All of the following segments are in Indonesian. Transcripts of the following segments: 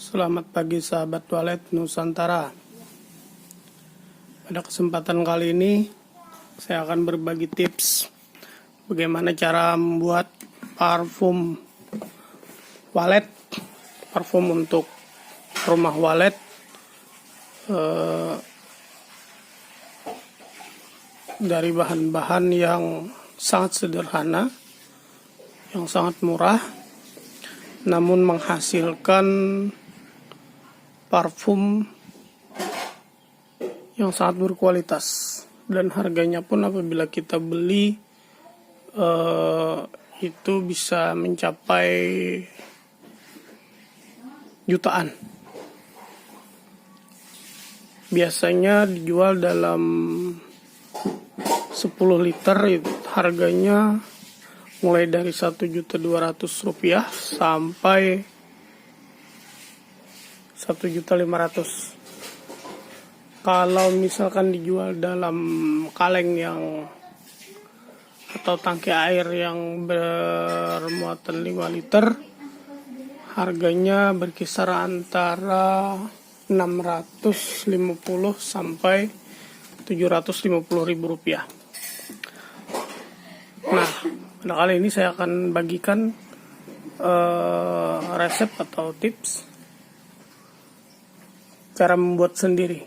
Selamat pagi sahabat walet Nusantara. Pada kesempatan kali ini saya akan berbagi tips bagaimana cara membuat parfum walet, parfum untuk rumah walet dari bahan-bahan yang sangat sederhana, yang sangat murah, namun menghasilkan parfum yang sangat berkualitas, dan harganya pun apabila kita beli itu bisa mencapai jutaan. Biasanya dijual dalam 10 liter, harganya mulai dari Rp1.200.000 sampai Rp1.500.000. Kalau misalkan dijual dalam kaleng yang atau tangki air yang bermuatan 5 liter, harganya berkisar antara Rp650 sampai Rp750.000. Nah, pada kali ini saya akan bagikan resep atau tips cara membuat sendiri,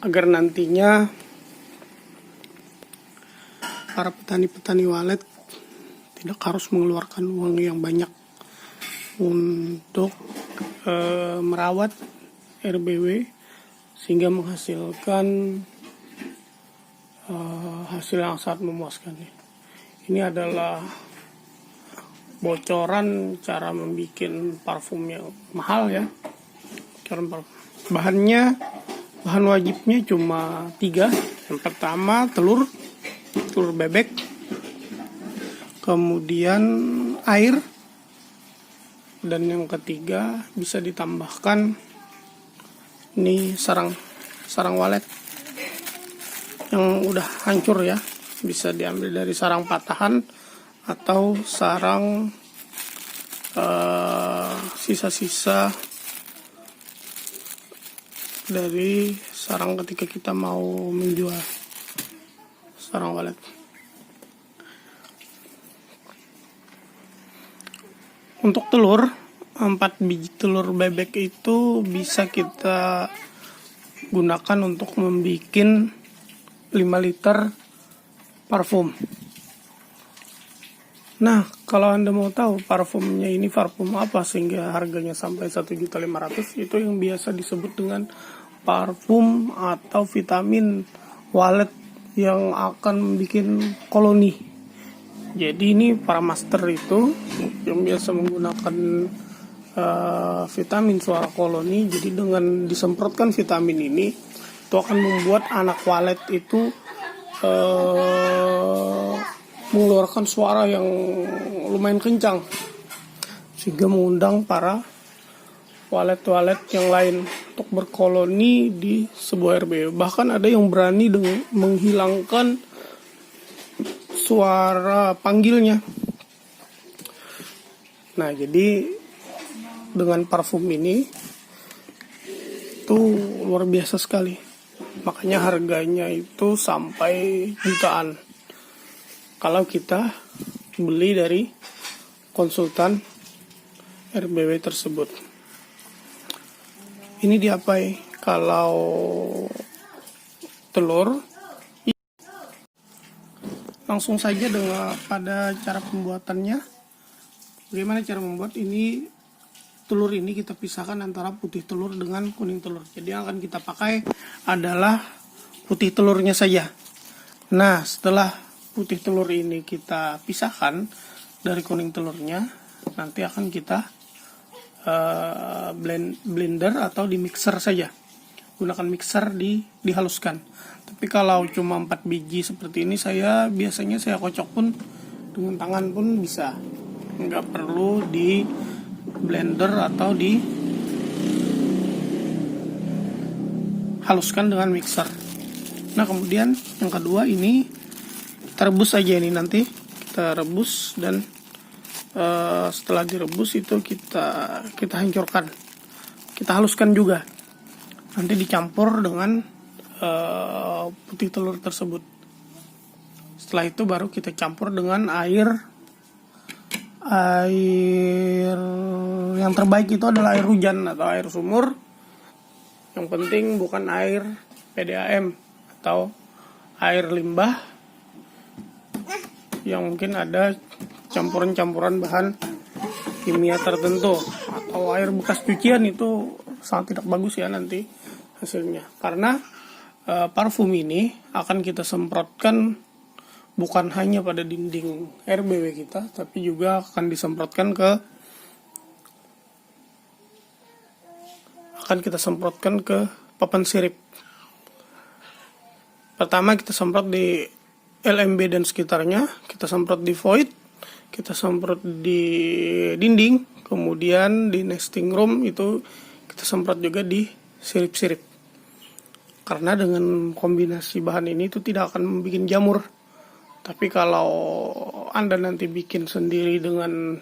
agar nantinya para petani-petani walet tidak harus mengeluarkan uang yang banyak untuk merawat RBW, sehingga menghasilkan hasil yang sangat memuaskan. Ini adalah bocoran cara membuat parfum yang mahal ya. Bahan wajibnya cuma 3. Yang pertama telur bebek, kemudian air, dan yang ketiga bisa ditambahkan ini sarang walet yang udah hancur ya, bisa diambil dari sarang patahan atau sarang sisa-sisa dari sarang ketika kita mau menjual sarang walet. Untuk telur, 4 biji telur bebek itu bisa kita gunakan untuk membuat 5 liter parfum. Nah, kalau Anda mau tahu parfumnya ini parfum apa sehingga harganya sampai Rp1.500.000, itu yang biasa disebut dengan parfum atau vitamin walet yang akan membuat koloni. Jadi ini para master itu yang biasa menggunakan vitamin suara koloni. Jadi dengan disemprotkan vitamin ini, itu akan membuat anak walet itu mengeluarkan suara yang lumayan kencang, sehingga mengundang para walet-walet yang lain untuk berkoloni di sebuah RBW. Bahkan ada yang berani menghilangkan suara panggilnya. Nah, jadi dengan parfum ini itu luar biasa sekali. Makanya harganya itu sampai jutaan kalau kita beli dari konsultan RBW tersebut. Ini diapai kalau telur. Langsung saja pada cara pembuatannya. Bagaimana cara membuat ini? Telur ini kita pisahkan antara putih telur dengan kuning telur. Jadi yang akan kita pakai adalah putih telurnya saja. Nah, setelah putih telur ini kita pisahkan dari kuning telurnya, nanti akan kita blender atau di mixer saja. Gunakan mixer dihaluskan. Tapi kalau cuma 4 biji seperti ini, biasanya saya kocok pun dengan tangan pun bisa. Nggak perlu di blender atau dihaluskan dengan mixer. Nah, kemudian yang kedua ini kita rebus saja, ini nanti kita rebus dan Setelah direbus itu kita hancurkan, kita haluskan juga, nanti dicampur dengan putih telur tersebut. Setelah itu baru kita campur dengan air yang terbaik itu adalah air hujan atau air sumur. Yang penting bukan air PDAM atau air limbah yang mungkin ada campuran-campuran bahan kimia tertentu, atau air bekas cucian. Itu sangat tidak bagus ya nanti hasilnya, karena parfum ini akan kita semprotkan bukan hanya pada dinding RBW kita, tapi juga akan disemprotkan ke papan sirip. Pertama kita semprot di LMB dan sekitarnya, kita semprot di void, kita semprot di dinding, kemudian di nesting room itu kita semprot juga di sirip-sirip. Karena dengan kombinasi bahan ini itu tidak akan membuat jamur. Tapi kalau Anda nanti bikin sendiri dengan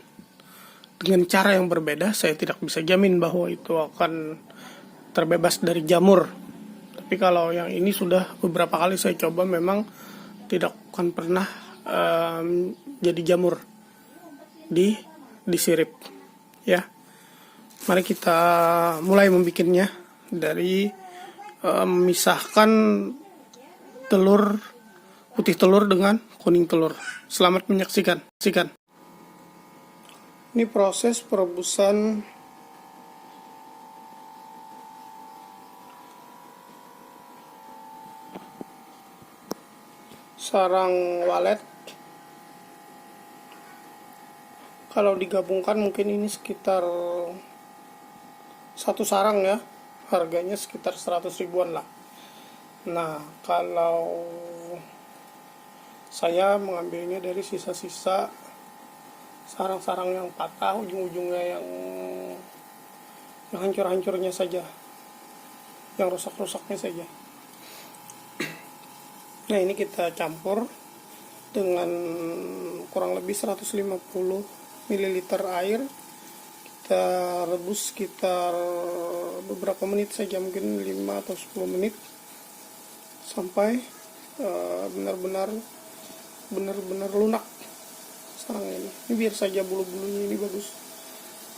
cara yang berbeda, saya tidak bisa jamin bahwa itu akan terbebas dari jamur. Tapi kalau yang ini sudah beberapa kali saya coba, memang tidak akan pernah jadi jamur di sirip. Ya, mari kita mulai membikinnya dari memisahkan putih telur dengan kuning telur. Selamat menyaksikan. Ini proses perebusan sarang walet. Kalau digabungkan mungkin ini sekitar satu sarang ya, harganya sekitar 100 ribuan lah. Nah, kalau saya mengambilnya dari sisa-sisa sarang-sarang yang patah, ujung-ujungnya yang hancur-hancurnya saja, yang rusak-rusaknya saja. Nah, ini kita campur dengan kurang lebih 150 ml air. Kita rebus sekitar beberapa menit saja, mungkin 5 atau 10 menit, sampai benar-benar lunak sarangnya ini. Ini biar saja bulu-bulunya ini bagus,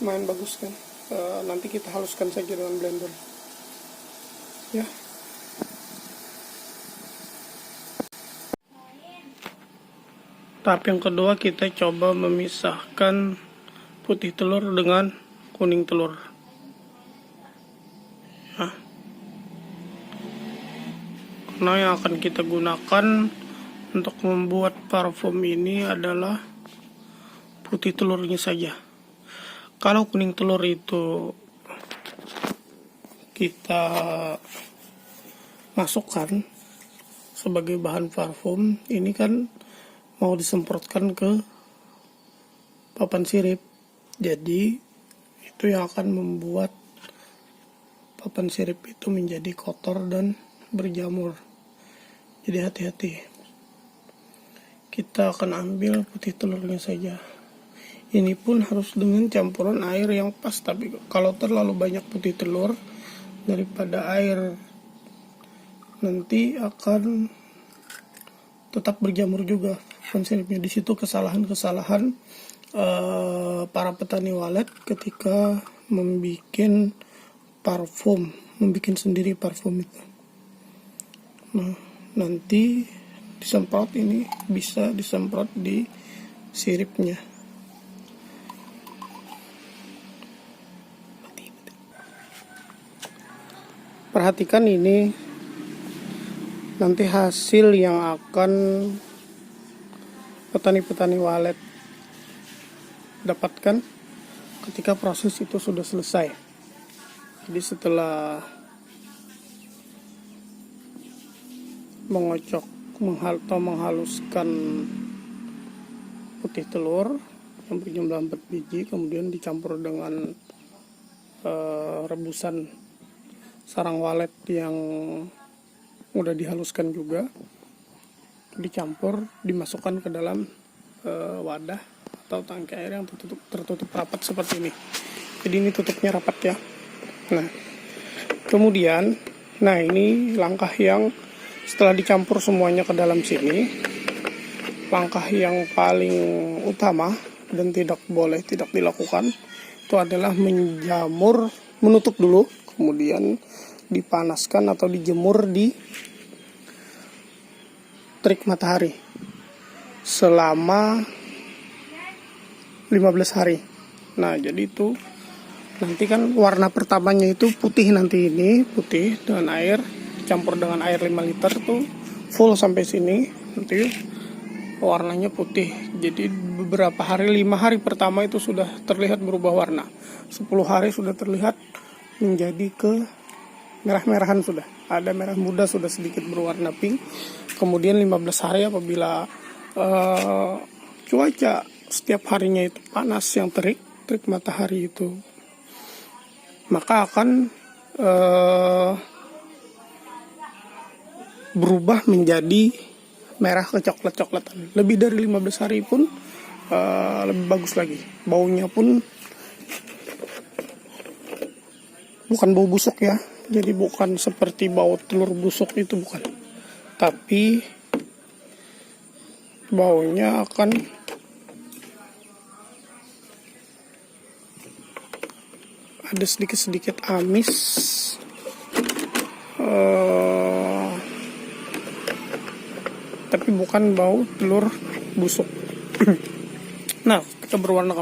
lumayan bagus kan. Nanti kita haluskan saja dengan blender ya. Tahap yang kedua, kita coba memisahkan putih telur dengan kuning telur ya. Karena yang akan kita gunakan untuk membuat parfum ini adalah putih telurnya saja. Kalau kuning telur itu kita masukkan sebagai bahan parfum, ini kan mau disemprotkan ke papan sirip. Jadi itu yang akan membuat papan sirip itu menjadi kotor dan berjamur. Jadi hati-hati. Kita akan ambil putih telurnya saja. Ini pun harus dengan campuran air yang pas. Tapi kalau terlalu banyak putih telur daripada air, nanti akan tetap berjamur juga papan siripnya. Di situ kesalahan para petani walet ketika membuat sendiri parfum itu. Nah, nanti disemprot, ini bisa disemprot di siripnya. Perhatikan ini nanti hasil yang akan petani-petani walet dapatkan ketika proses itu sudah selesai. Jadi setelah menghaluskan putih telur yang berjumlah 4 biji, kemudian dicampur dengan rebusan sarang walet yang udah dihaluskan juga, dicampur, dimasukkan ke dalam wadah atau tangki air yang tertutup rapat seperti ini. Jadi ini tutupnya rapat ya. Nah, kemudian, ini langkah yang setelah dicampur semuanya ke dalam sini, langkah yang paling utama dan tidak dilakukan itu adalah menutup dulu, kemudian dipanaskan atau dijemur di terik matahari selama 15 hari. Nah, jadi itu nanti kan warna pertamanya itu putih, nanti ini putih dengan air, campur dengan air 5 liter tuh full sampai sini, nanti warnanya putih. Jadi beberapa hari, 5 hari pertama itu sudah terlihat berubah warna. 10 hari sudah terlihat menjadi ke merah-merahan, sudah ada merah muda, sudah sedikit berwarna pink. Kemudian 15 hari apabila cuaca setiap harinya itu panas yang terik matahari itu, maka akan berubah menjadi merah kecoklat-coklatan. Lebih dari 15 hari pun lebih bagus lagi. Baunya pun bukan bau busuk ya. Jadi bukan seperti bau telur busuk, itu bukan. Tapi baunya akan ada sedikit-sedikit amis, tapi bukan bau telur busuk. Nah, kita berwarna